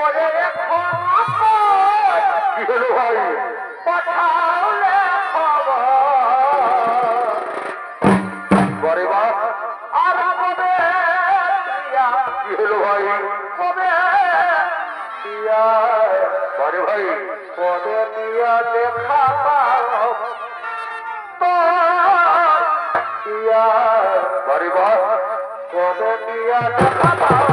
ওরে কি হলো ভাই? পাঠালে বরে বাপ আর কবে কি হলো ভাই? কবে বরে ভাই কবে দিয়া দেখা পাও তো বরে বাপ কবে দিয়া দেখা পাও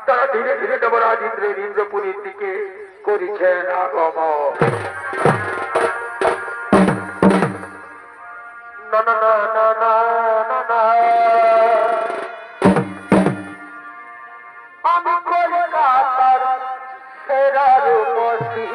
তারা ধীরে ধীরে দেবরাজ ইন্দ্রের ইন্দ্রপুরীর দিকে করেছেন আগমন। না না না না না না না আমি কলকাতার সেরা রূপসী,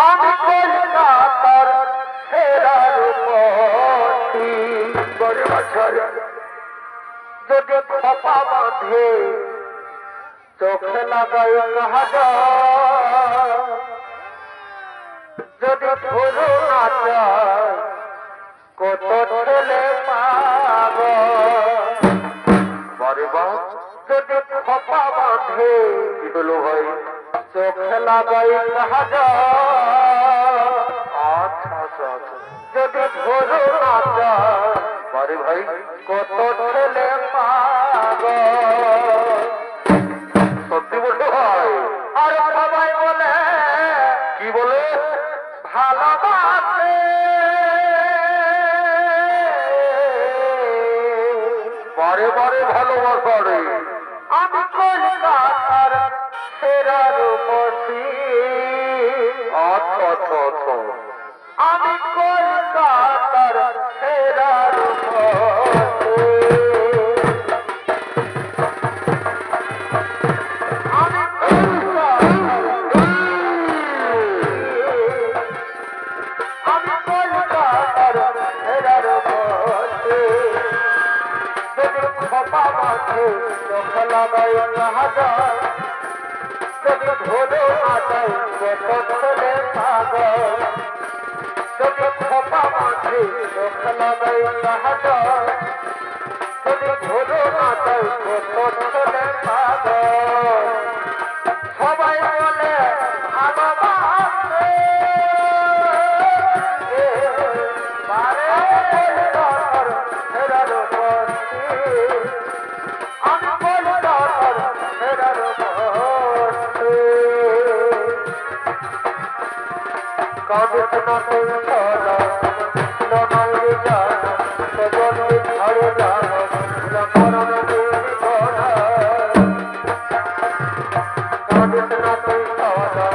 আমি কলকাতার সেরা রূপসী। বড় বছর যদি খোপা বাঁধে চোখে লাগাই কাহাজা, যদি ধরু না যায় কত ছেলে পাব। বড় বাপ যদি খোপা বাঁধে কি হলো ভাই চোখে লাগাই কাহাজা, আচ্ছা আচ্ছা যদি ধরু না যায় বড় ভাই কত ছেলে পাব। চোখ লাগাই কাহা যায় যদি ধরে না যায় কত ছেলে পাগল যদি খোপা মাঝে চোখ লাগাই কাহা যায় যদি ধরে না যায় কত ছেলে পাগল সবাই বলে ভালোবাসে পারে দরকার ফেরার আমি বলি দরকার ফেরার কাঁদিস না তুই সদা লনাই জানা সজনি ছাড়ে জানা মরণ দিন গড়া কাঁদিস না তুই সদা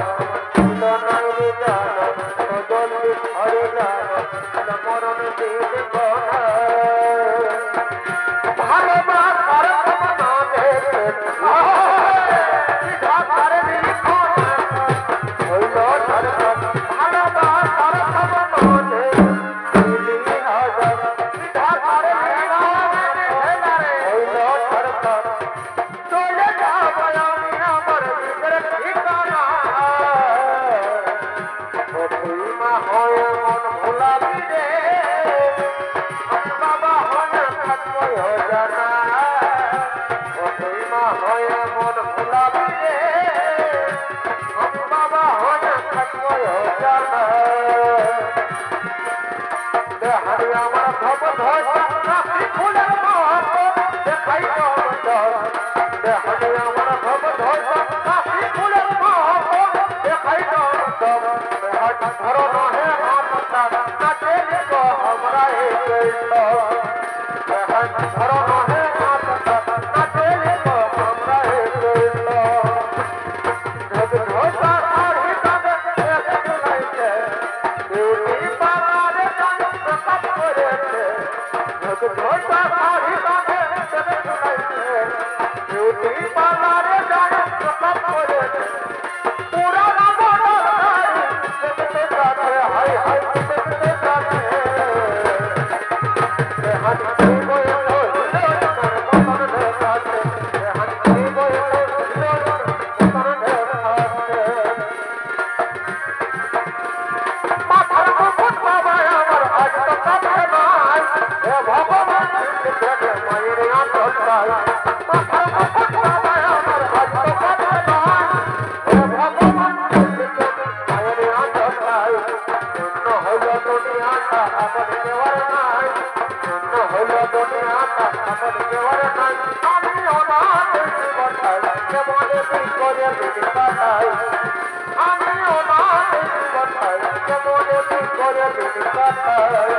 লনাই জানা সজনি ছাড়ে জানা মরণ দিন গড়া ভালোবাসার না দেখে ঢাকার নিখোঁজ হইল ঝরঝর ভালোবাসার খবর দিলি হাজার ঢাকার নিখোঁজ হইল ঝরঝর চলে যাব আমি আমার ভিতরে ঠিকানা তুই মা হয় মন ভুলাবি রে আমি বাবা হয় থাকবো জানা তুই মা হয় মন ভুলাবি রে আমি বাবা হয় থাকবো জানা দেহারি আমার ভব ধরা রাখি ফুলের মতো দেখাই দেহারি আমার ভব ধরা রাখি ফুলের মতো দেখাই দেহাট ধরো নহে হাতটা নাচে গো हमरा দেহাট ধরো নহে হাতটা নাচে গো हमरा ঢোক ঢোকা আড়ি কাঁদে এক লাইছে বিউটি পালারে জান প্রকাশ করেছে ঢোক ঢোকা আড়ি কাঁদে এক লাইছে বিউটি পালারে জান প্রকাশ করেছে পুরা রাগড়াই দেখতে সাথে হাই হাই দেখতে সাথে দেহাত বই বই মন দেখাতে দেহাত বই বই মন দেখাতে মাথার মুকুট বাবা আমার আজ তো কাছে নাই হে ভগবান দেখে মায়ের আঁচল চাই মাথার মুকুট বাবা আমার আজ তো কাছে নাই হে ভগবান দেখে মায়ের আঁচল চাই শূন্য হইল দুনিয়াটা আপন কেওয়ার নাই শূন্য হইল দুনিয়াটা আপন কেওয়ার নাই আমি অনাথ জীবন চাই কেমনে তুই করে দিদি কাটাই আমি অনাথ জীবন চাই কেমনে তুই করে দিদি কাটাই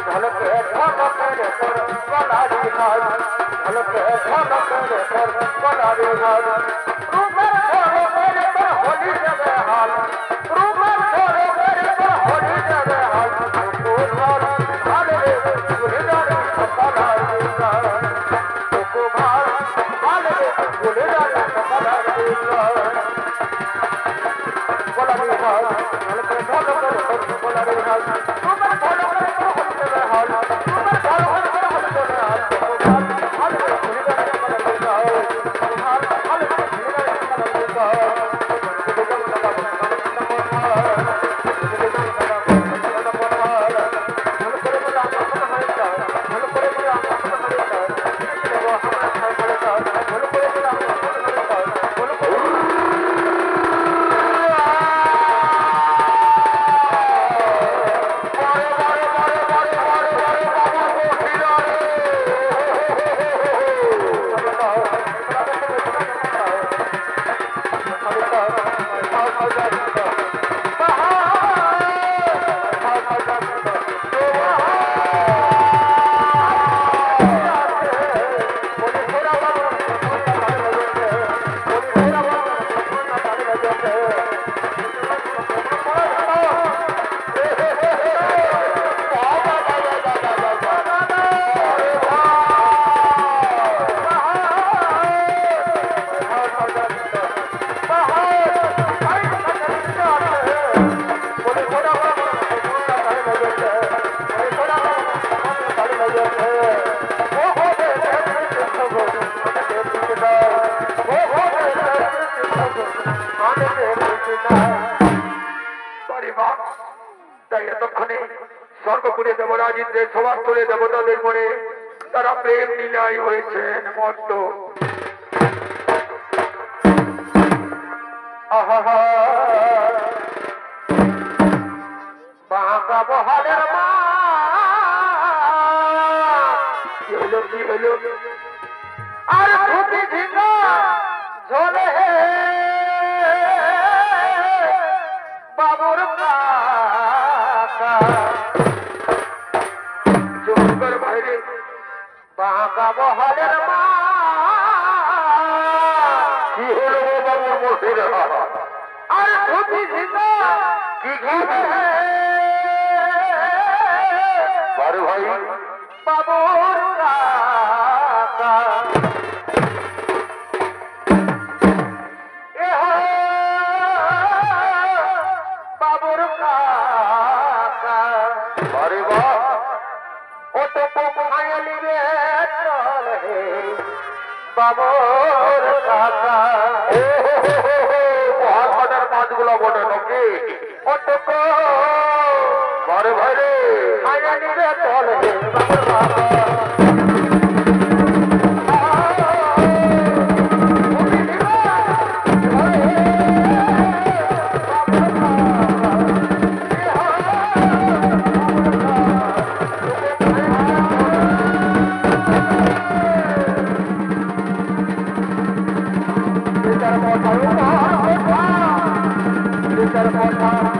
ঝলকে ঝলকে তোর গলারি হাই ঝলকে ঝলকে তোর গলারি হাই রূপের ঝলকে তোর হলি যাবে হাল রূপের ঝলকে তোর হলি যাবে হাল তোর ঘর ভালো রে ভুলে যাবে সকালারি হাই তোর ঘর ভালো রে ভুলে যাবে সকালারি হাই গলারি হাই ঝলকে ঝলকে তোর গলারি হাই রূপের ঝলকে তোর হলি যাবে হাল রূপের ঝলকে তোর হলি যাবে হাল তোর ঘর ভালো রে ভুলে যাবে সকালারি হাই তোর ঘর ভালো রে ভুলে যাবে সকালারি হাই দেবরাজ ইন্দ্রের সবার করে দেবতাদের মনে তারা প্রেম লীলাই হয়েছেন মত্ত। আহা বাঁকা বহালের মা কি হলো কি হলো আর ধুতি ঝিঙ্গা ঝোলে বাবুর কাকা জোর বাইরে বাঁকা বহালের মা কি হলো বাবুর মোটের আর ধুতি ঝিঙ্গা কি ঘি বারে ভাই বাবুর কাকা বাবুর কাকা বারে বা ও তো পায়লি রে চলে বাবুর কাকা মহাকাটার মাছগুলো বটে নাকি ও তো বারে ভাই রে পায়লি রে চলে বাবুর কাকা Terpotong,